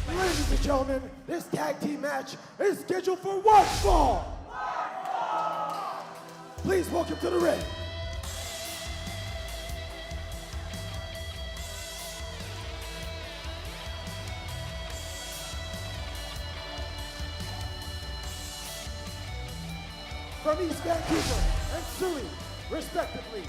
Ladies and gentlemen, this tag team match is scheduled for one fall. Please welcome to the ring. From East Vancouver and Surrey, respectively,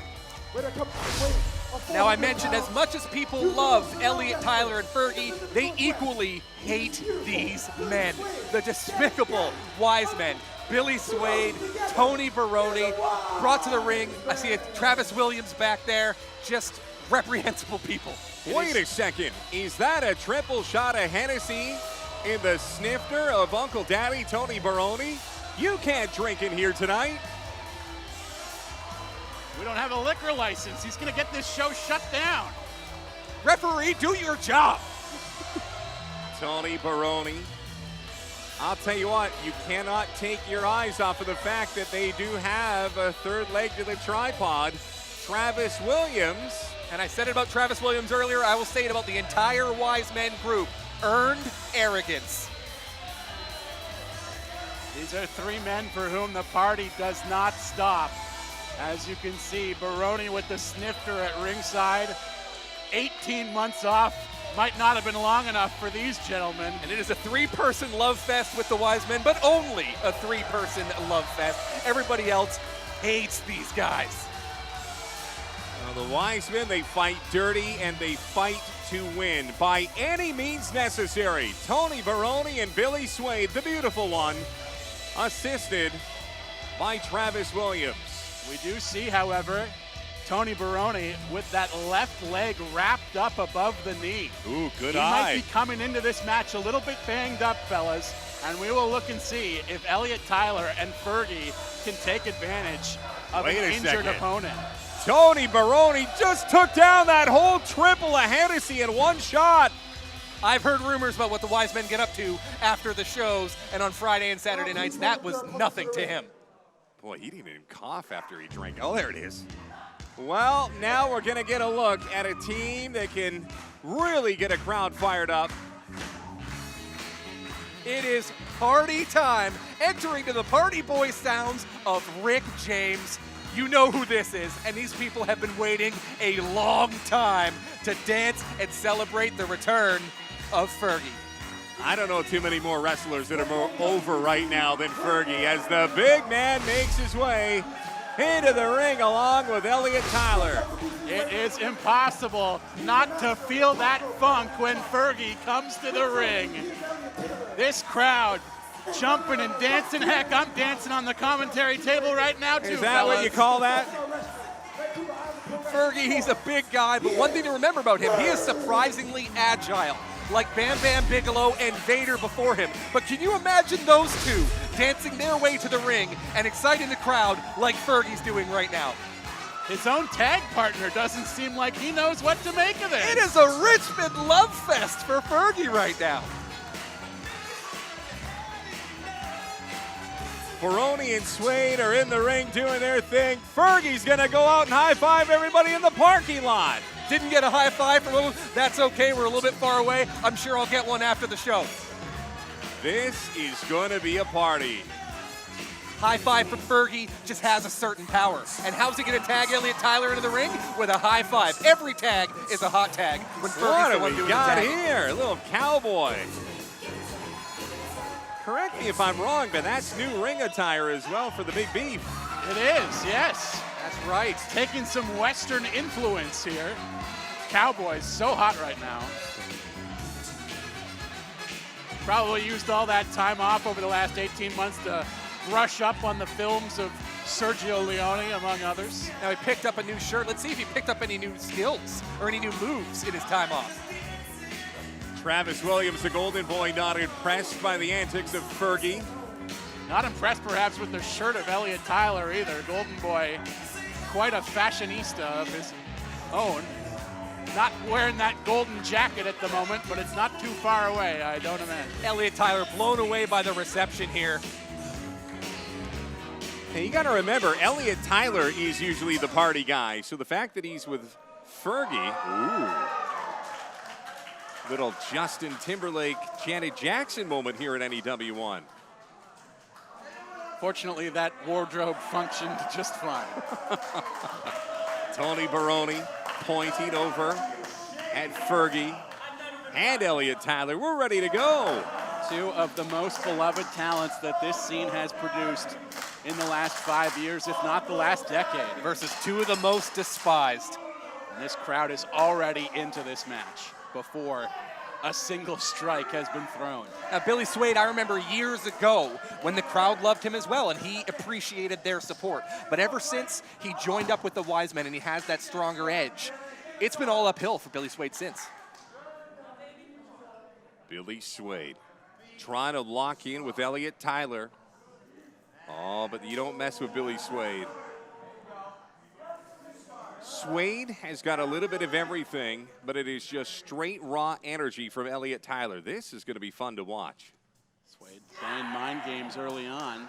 with a complete weight of Now I mentioned as much as people love Elliot Tyler and Fergie, they equally hate these men. The despicable Wisemen, Billy Suede, Tony Baroni, brought to the ring. I see a Travis Williams back there, just reprehensible people. Wait a second, is that a triple shot of Hennessy in the snifter of Uncle Daddy Tony Baroni? You can't drink in here tonight. We don't have a liquor license. He's going to get this show shut down. Referee, do your job. Tony Baroni. I'll tell you what, you cannot take your eyes off of the fact that they do have a third leg to the tripod. Travis Williams. And I said it about Travis Williams earlier, I will say it about the entire Wisemen group. Earned arrogance. These are three men for whom the party does not stop. As you can see, Baroni with the snifter at ringside. 18 months off might not have been long enough for these gentlemen. And it is a three-person love fest with the Wisemen, but only a three-person love fest. Everybody else hates these guys. Well, the Wisemen, they fight dirty and they fight to win by any means necessary. Tony Baroni and Billy Suede, the beautiful one, assisted by Travis Williams. We do see, however, Tony Baroni with that left leg wrapped up above the knee. Ooh, good he eye. Might be coming into this match a little bit banged up, fellas, and we will look and see if Elliot Tyler and Fergie can take advantage of an injured opponent. Tony Baroni just took down that whole triple of Hennessy in one shot. I've heard rumors about what the Wisemen get up to after the shows and on Friday and Saturday nights. That was nothing to him. Boy, he didn't even cough after he drank. Oh, there it is. Well, now we're going to get a look at a team that can really get a crowd fired up. It is party time. Entering to the party boy sounds of Rick James. You know who this is, and these people have been waiting a long time to dance and celebrate the return of Fergie. I don't know too many more wrestlers that are more over right now than Fergie as the big man makes his way into the ring along with Elliot Tyler. It is impossible not to feel that funk when Fergie comes to the ring. This crowd jumping and dancing. Heck, I'm dancing on the commentary table right now too, Is that fellas. what you call that? Fergie, he's a big guy, but one thing to remember about him, he is surprisingly agile, like Bam Bam Bigelow and Vader before him. But can you imagine those two dancing their way to the ring and exciting the crowd like Fergie's doing right now? His own tag partner doesn't seem like he knows what to make of it. It is a Richmond love fest for Fergie right now. Baroni and Suede are in the ring doing their thing. Fergie's gonna go out and high five everybody in the parking lot. Didn't get a high five from him. That's okay, we're a little bit far away. I'm sure I'll get one after the show. This is gonna be a party. High five from Fergie just has a certain power. And how's he gonna tag Elliot Tyler into the ring? With a high five. Every tag is a hot tag when Fergie's What the do one we doing got the tag. here? A little cowboy. Correct me if I'm wrong, but that's new ring attire as well for the Big Beef. It is, yes. That's right. Taking some Western influence here. Cowboys so hot right now. Probably used all that time off over the last 18 months to brush up on the films of Sergio Leone, among others. Now he picked up a new shirt. Let's see if he picked up any new skills or any new moves in his time off. Travis Williams, the Golden Boy, not impressed by the antics of Fergie. Not impressed perhaps with the shirt of Elliot Tyler either. Golden Boy, quite a fashionista of his own. Not wearing that golden jacket at the moment, but it's not too far away, I don't imagine. Elliot Tyler blown away by the reception here. Hey, you got to remember, Elliot Tyler is usually the party guy, so the fact that he's with Fergie, ooh. Little Justin Timberlake, Janet Jackson moment here at NEW1. Fortunately, that wardrobe functioned just fine. Tony Baroni pointing over at Fergie and Elliot Tyler. We're ready to go. Two of the most beloved talents that this scene has produced in the last 5 years, if not the last decade. Versus two of the most despised. And this crowd is already into this match before a single strike has been thrown. Now, Billy Suede, I remember years ago when the crowd loved him as well, and he appreciated their support. But ever since he joined up with the Wisemen and he has that stronger edge, it's been all uphill for Billy Suede since. Billy Suede trying to lock in with Elliot Tyler. Oh, but you don't mess with Billy Suede. Suede has got a little bit of everything, but it is just straight raw energy from Elliot Tyler. This is going to be fun to watch. Suede playing mind games early on.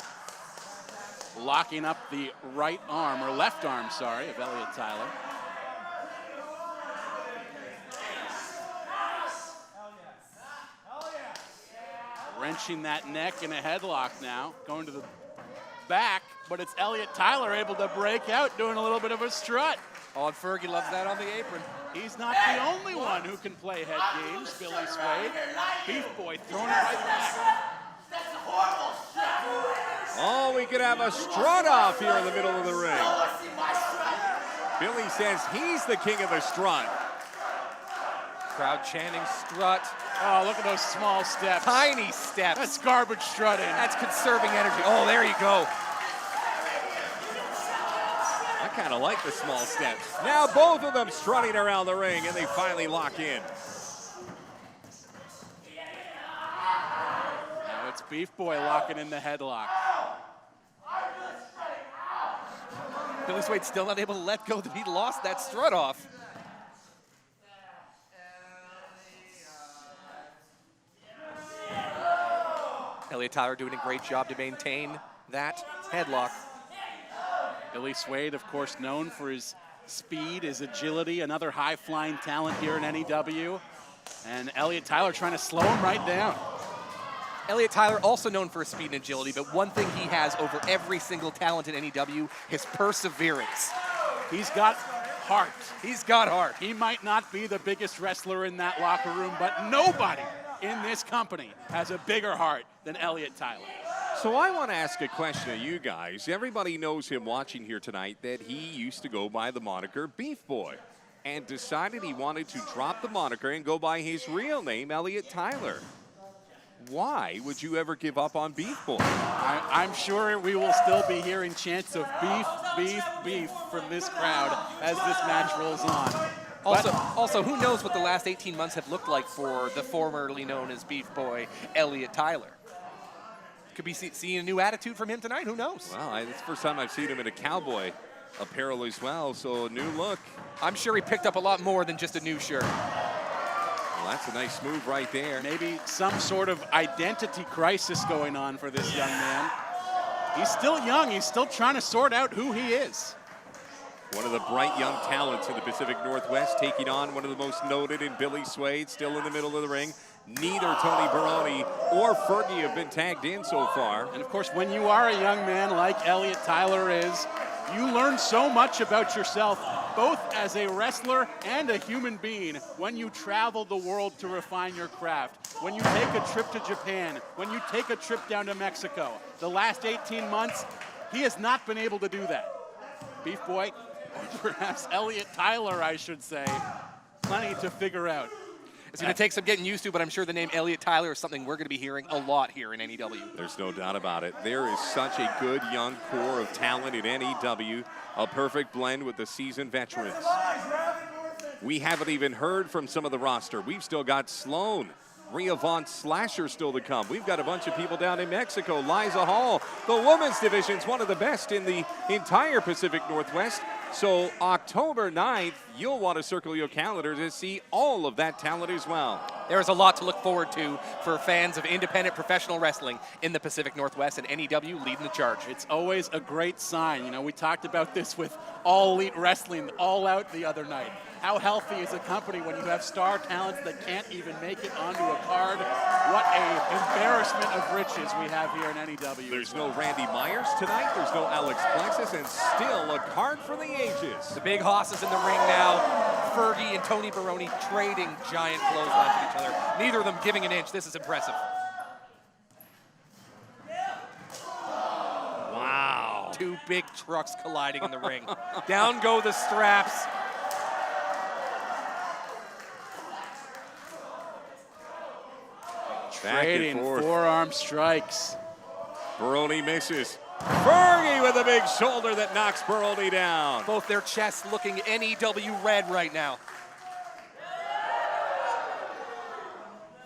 Locking up the right arm, or left arm, sorry, of Elliot Tyler. Wrenching that neck in a headlock now, going to the back, but it's Elliot Tyler able to break out, doing a little bit of a strut. Oh, and Fergie loves that on the apron. He's not the only one who can play head games, Billy Suede. Beef Boy throwing it right back. Oh, we could have a strut off here in the middle of the ring. Billy says he's the king of the strut. Crowd chanting strut. Oh, look at those small steps. Tiny steps. That's garbage strutting. That's conserving energy. Oh, there you go. I kind of like the small steps. Now both of them strutting around the ring, and they finally lock in. Now it's Beef Boy locking in the headlock. Billy Suede still not able to let go that he lost that strut off. Elliot Tyler doing a great job to maintain that headlock. Billy Suede, of course, known for his speed, his agility, another high-flying talent here in NEW. And Elliot Tyler trying to slow him right down. Elliot Tyler also known for his speed and agility, but one thing he has over every single talent in NEW, his perseverance. He's got heart. He's got heart. He might not be the biggest wrestler in that locker room, but nobody in this company has a bigger heart than Elliot Tyler. So I want to ask a question of you guys. Everybody knows him watching here tonight that he used to go by the moniker Beef Boy and decided he wanted to drop the moniker and go by his real name, Elliot Tyler. Why would you ever give up on Beef Boy? I'm sure we will still be hearing chants of beef, beef, beef from this crowd as this match rolls on. Also, who knows what the last 18 months have looked like for the formerly known as Beef Boy, Elliot Tyler. Could be seeing a new attitude from him tonight, who knows? Well, it's the first time I've seen him in a cowboy apparel as well, so a new look. I'm sure he picked up a lot more than just a new shirt. Well, that's a nice move right there. Maybe some sort of identity crisis going on for this young man. He's still young, he's still trying to sort out who he is. One of the bright young talents in the Pacific Northwest, taking on one of the most noted in Billy Suede, still in the middle of the ring. Neither Tony Baroni or Fergie have been tagged in so far. And of course, when you are a young man like Elliot Tyler is, you learn so much about yourself, both as a wrestler and a human being, when you travel the world to refine your craft, when you take a trip to Japan, when you take a trip down to Mexico. The last 18 months, he has not been able to do that. Beef Boy, or perhaps Elliot Tyler, I should say, plenty to figure out. It's going to take some getting used to, but I'm sure the name Elliot Tyler is something we're going to be hearing a lot here in NEW. There's no doubt about it. There is such a good young core of talent in NEW, a perfect blend with the seasoned veterans. We haven't even heard from some of the roster. We've still got Sloan, Rhea Von Slasher still to come. We've got a bunch of people down in Mexico. Liza Hall, the women's division's one of the best in the entire Pacific Northwest. So October 9th, you'll want to circle your calendar to see all of that talent as well. There is a lot to look forward to for fans of independent professional wrestling in the Pacific Northwest, and NEW leading the charge. It's always a great sign. You know, we talked about this with All Elite Wrestling, All Out the other night. How healthy is a company when you have star talents that can't even make it onto a card? What a embarrassment of riches we have here in NEW. There's no Randy Myers tonight. There's no Alex Plexus, and still a card for the ages. The big hosses in the ring now. Fergie and Tony Baroni trading giant blows onto each other. Neither of them giving an inch. This is impressive. Wow. Two big trucks colliding in the ring. Down go the straps. Trading forearm strikes. Baroni misses. Fergie with a big shoulder that knocks Baroni down. Both their chests looking NEW red right now.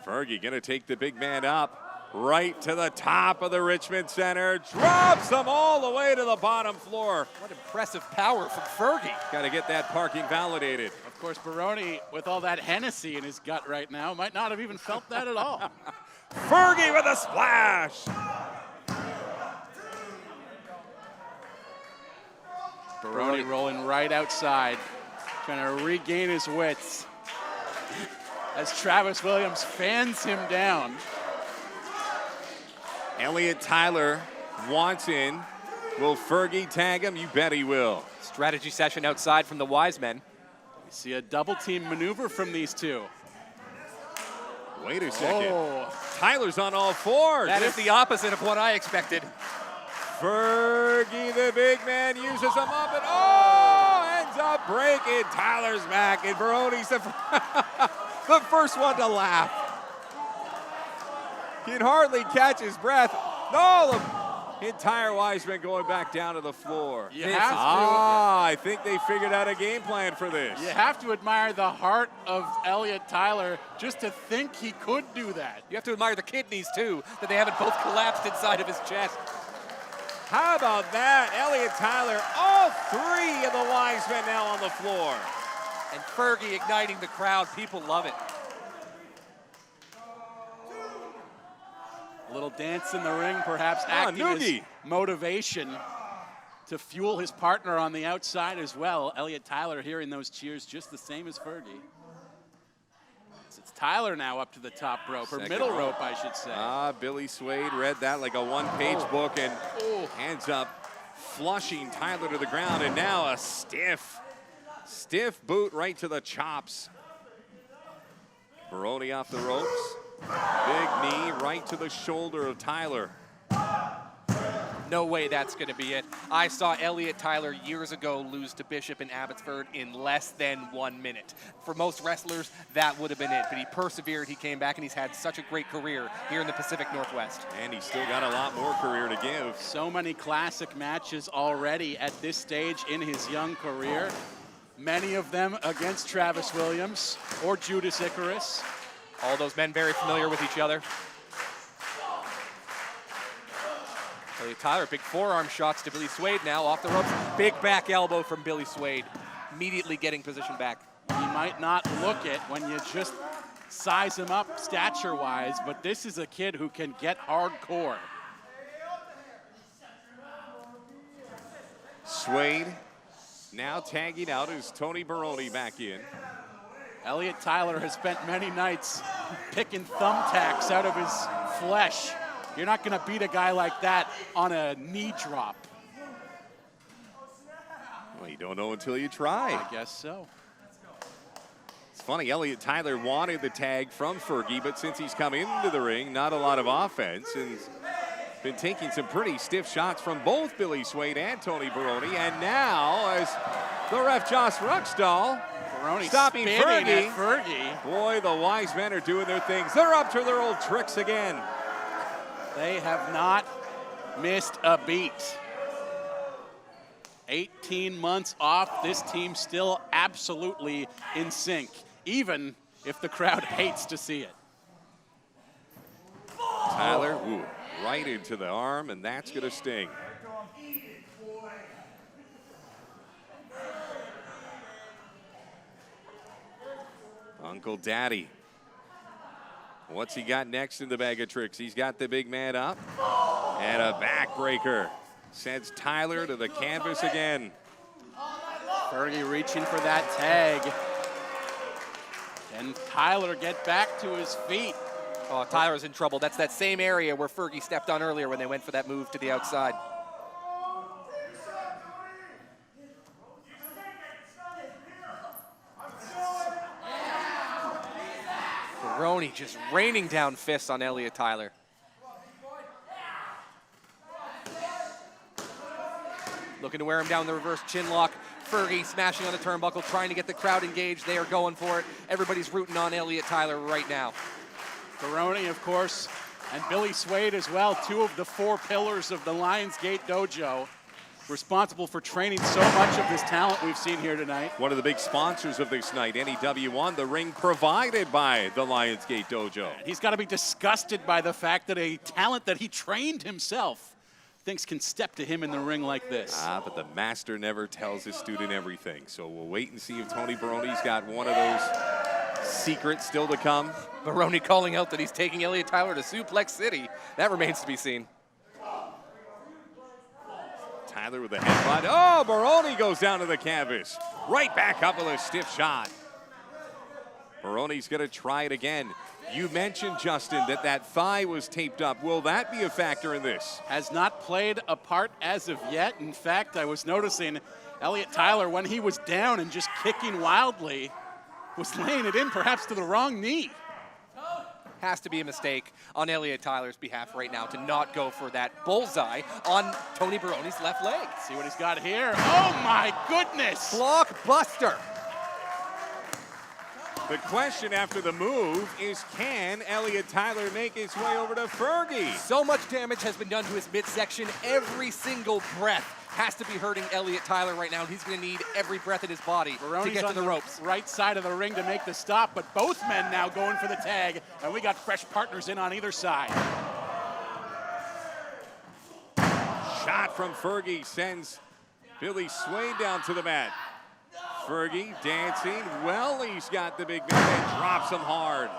Fergie gonna take the big man up right to the top of the Richmond Center. Drops them all the way to the bottom floor. What impressive power from Fergie. Gotta get that parking validated. Of course, Baroni, with all that Hennessy in his gut right now, might not have even felt that at all. Fergie with a splash. Baroni rolling right outside, trying to regain his wits as Travis Williams fans him down. Elliot Tyler wants in. Will Fergie tag him? You bet he will. Strategy session outside from the Wisemen. We see a double team maneuver from these two. Wait a second. Oh. Tyler's on all fours. That is the opposite of what I expected. Fergie, the big man, uses him up and ends up breaking Tyler's back. And Baroni's the first one to laugh. Can hardly catch his breath. No, the entire Wiseman going back down to the floor. You have to. I think they figured out a game plan for this. You have to admire the heart of Elliot Tyler just to think he could do that. You have to admire the kidneys, too, that they haven't both collapsed inside of his chest. How about that? Elliot Tyler, all three of the Wisemen now on the floor. And Fergie igniting the crowd. People love it. A little dance in the ring, perhaps acting as motivation to fuel his partner on the outside as well. Elliot Tyler hearing those cheers just the same as Fergie. It's Tyler now up to the top rope, or middle rope, I should say. Billy Suede read that like a one-page book and ends up flushing Tyler to the ground, and now a stiff boot right to the chops. Baroni off the ropes. Big knee right to the shoulder of Tyler. No way that's going to be it. I saw Elliot Tyler years ago lose to Bishop in Abbotsford in less than 1 minute. For most wrestlers, that would have been it, but he persevered, he came back, and he's had such a great career here in the Pacific Northwest. And he's still got a lot more career to give. So many classic matches already at this stage in his young career. Many of them against Travis Williams or Judas Icarus. All those men very familiar with each other. Elliot Tyler, big forearm shots to Billy Suede now, off the ropes. Big back elbow from Billy Suede, immediately getting position back. He might not look it when you just size him up stature-wise, but this is a kid who can get hardcore. Suede now tagging out as Tony Baroni back in. Elliot Tyler has spent many nights picking thumbtacks out of his flesh. You're not going to beat a guy like that on a knee drop. Well, you don't know until you try. I guess so. It's funny, Elliot Tyler wanted the tag from Fergie, but since he's come into the ring, not a lot of offense, and been taking some pretty stiff shots from both Billy Suede and Tony Baroni. And now, as the ref Josh Ruckstall Baroni stopping Fergie. Fergie. Boy, the wise men are doing their things. They're up to their old tricks again. They have not missed a beat. 18 months off, this team still absolutely in sync, even if the crowd hates to see it. Tyler, right into the arm, and that's going to sting. Uncle Daddy What's he got next in the bag of tricks? He's got the big man up. And a backbreaker. Sends Tyler to the canvas again. Fergie reaching for that tag. Can Tyler get back to his feet? Oh, Tyler's in trouble. That's that same area where Fergie stepped on earlier when they went for that move to the outside. Baroni just raining down fists on Elliot Tyler. Looking to wear him down the reverse chin lock. Fergie smashing on the turnbuckle, trying to get the crowd engaged. They are going for it. Everybody's rooting on Elliot Tyler right now. Baroni, of course, and Billy Suede as well, 2 of the 4 pillars of the Lionsgate Dojo, responsible for training so much of this talent we've seen here tonight. One of the big sponsors of this night, NEW1, the ring provided by the Lionsgate Dojo. He's got to be disgusted by the fact that a talent that he trained himself thinks can step to him in the ring like this. But the master never tells his student everything. So we'll wait and see if Tony Baroni's got one of those secrets still to come. Baroni calling out that he's taking Elliot Tyler to Suplex City. That remains to be seen. Tyler with a headbutt. Oh, Baroni goes down to the canvas. Right back up with a stiff shot. Baroni's going to try it again. You mentioned, Justin, that thigh was taped up. Will that be a factor in this? Has not played a part as of yet. In fact, I was noticing Elliot Tyler, when he was down and just kicking wildly, was laying it in perhaps to the wrong knee. Has to be a mistake on Elliot Tyler's behalf right now to not go for that bullseye on Tony Baroni's left leg. See what he's got here. Oh my goodness! Blockbuster. The question after the move is, can Elliot Tyler make his way over to Fergie? So much damage has been done to his midsection. Every single breath has to be hurting Elliot Tyler right now. He's going to need every breath in his body to get to the ropes. Right side of the ring to make the stop, but both men now going for the tag, and we got fresh partners in on either side. Shot from Fergie sends Billy Suede down to the mat. Fergie dancing. Well, he's got the big man and drops him hard.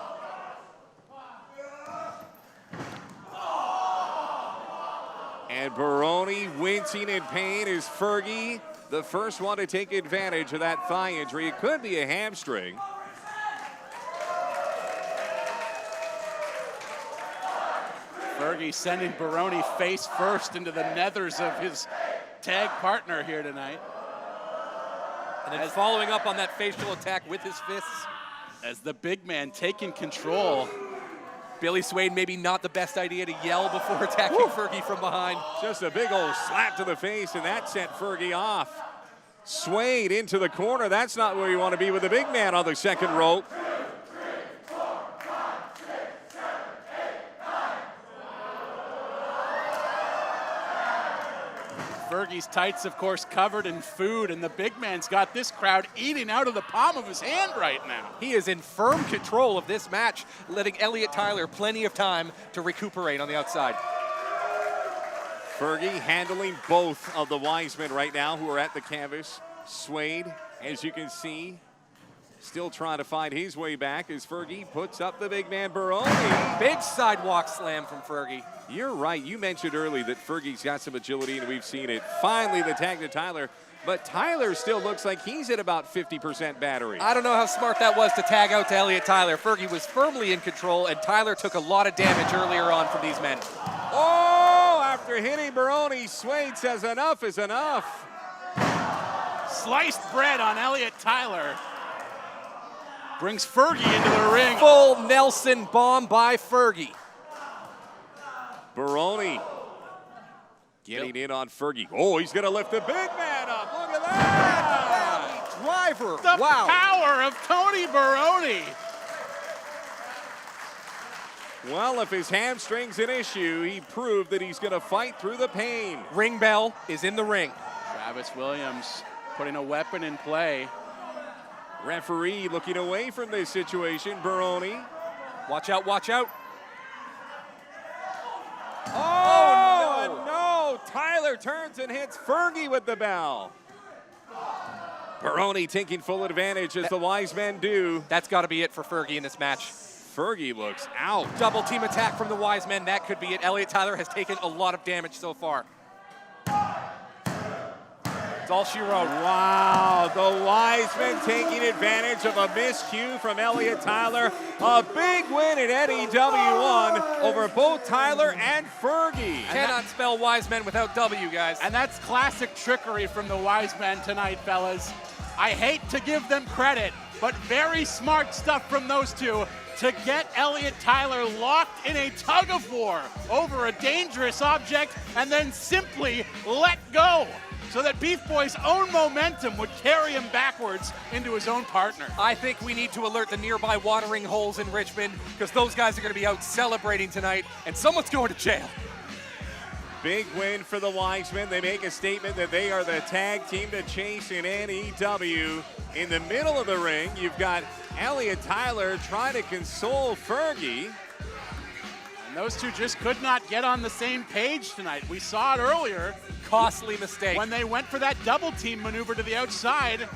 And Baroni wincing in pain is Fergie, the first one to take advantage of that thigh injury. It could be a hamstring. Fergie sending Baroni face first into the nethers of his tag partner here tonight. And then following up on that facial attack with his fists. As the big man taking control. Billy Suede, maybe not the best idea to yell before attacking Fergie from behind. Just a big old slap to the face, and that sent Fergie off. Suede into the corner. That's not where you want to be with the big man on the second rope. Fergie's tights, of course, covered in food, and the big man's got this crowd eating out of the palm of his hand right now. He is in firm control of this match, letting Elliot Tyler plenty of time to recuperate on the outside. Fergie handling both of the Wisemen right now who are at the canvas. Suede, as you can see, still trying to find his way back as Fergie puts up the big man Baroni. Big sidewalk slam from Fergie. You're right. You mentioned early that Fergie's got some agility, and we've seen it. Finally, the tag to Tyler. But Tyler still looks like he's at about 50% battery. I don't know how smart that was to tag out to Elliot Tyler. Fergie was firmly in control, and Tyler took a lot of damage earlier on from these men. Oh, after hitting Baroni, Suede says enough is enough. Sliced bread on Elliot Tyler. Brings Fergie into the ring. Full Nelson bomb by Fergie. Baroni getting in on Fergie. Oh, he's going to lift the big man up. Look at that. Driver. The power of Tony Baroni. Well, if his hamstring's an issue, he proved that he's going to fight through the pain. Ring bell is in the ring. Travis Williams putting a weapon in play. Referee looking away from this situation. Baroni. Watch out, watch out. Oh, no. Tyler turns and hits Fergie with the bell. Baroni taking full advantage as the Wisemen do. That's got to be it for Fergie in this match. Fergie looks out. Double team attack from the Wisemen. That could be it. Elliot Tyler has taken a lot of damage so far. It's all she wrote. Wow, the Wisemen taking advantage of a miscue from Elliot Tyler. A big win at NEW1 over both Tyler and Fergie. Cannot spell Wisemen without W, guys. And that's classic trickery from the Wisemen tonight, fellas. I hate to give them credit, but very smart stuff from those two to get Elliot Tyler locked in a tug of war over a dangerous object and then simply let go so that Beef Boy's own momentum would carry him backwards into his own partner. I think we need to alert the nearby watering holes in Richmond because those guys are going to be out celebrating tonight and someone's going to jail. Big win for the Wisemen. They make a statement that they are the tag team to chase in NEW. In the middle of the ring, you've got Elliot Tyler trying to console Fergie. And those two just could not get on the same page tonight. We saw it earlier. Costly mistake. When they went for that double team maneuver to the outside.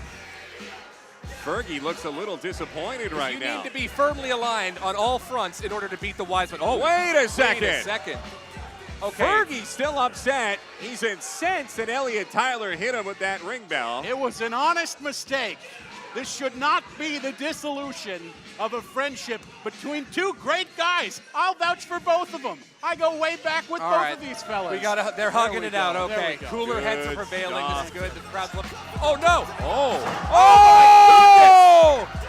Fergie looks a little disappointed right now. You need to be firmly aligned on all fronts in order to beat the Wisemen. Oh, wait a second. Wait a second. Okay. Fergie's still upset. He's incensed that Elliot Tyler hit him with that ring bell. It was an honest mistake. This should not be the dissolution of a friendship between two great guys. I'll vouch for both of them. I go way back with both of these fellas. They're hugging it out. Okay. Cooler heads are prevailing. This is good. The crowd's looking. Oh no! Oh!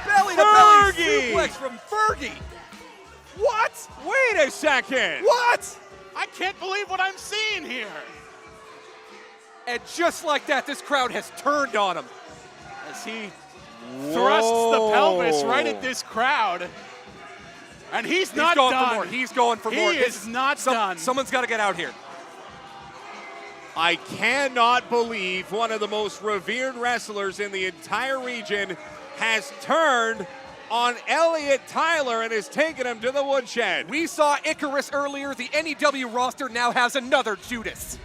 Belly to belly suplex from Fergie. What? Wait a second. What? I can't believe what I'm seeing here. And just like that, this crowd has turned on him. As he thrusts the pelvis right at this crowd. And he's not going done. For more. He's going for more. He is not done. Someone's got to get out here. I cannot believe one of the most revered wrestlers in the entire region has turned on Elliot Tyler and has taken him to the woodshed. We saw Icarus earlier. The NEW roster now has another Judas.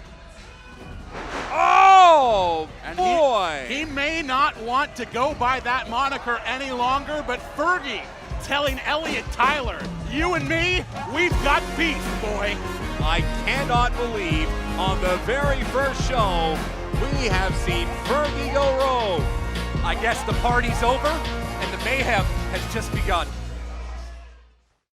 Oh, and boy. He may not want to go by that moniker any longer, but Fergie telling Elliot Tyler, you and me, we've got beef, boy. I cannot believe on the very first show we have seen Fergie go rogue. I guess the party's over and the mayhem has just begun.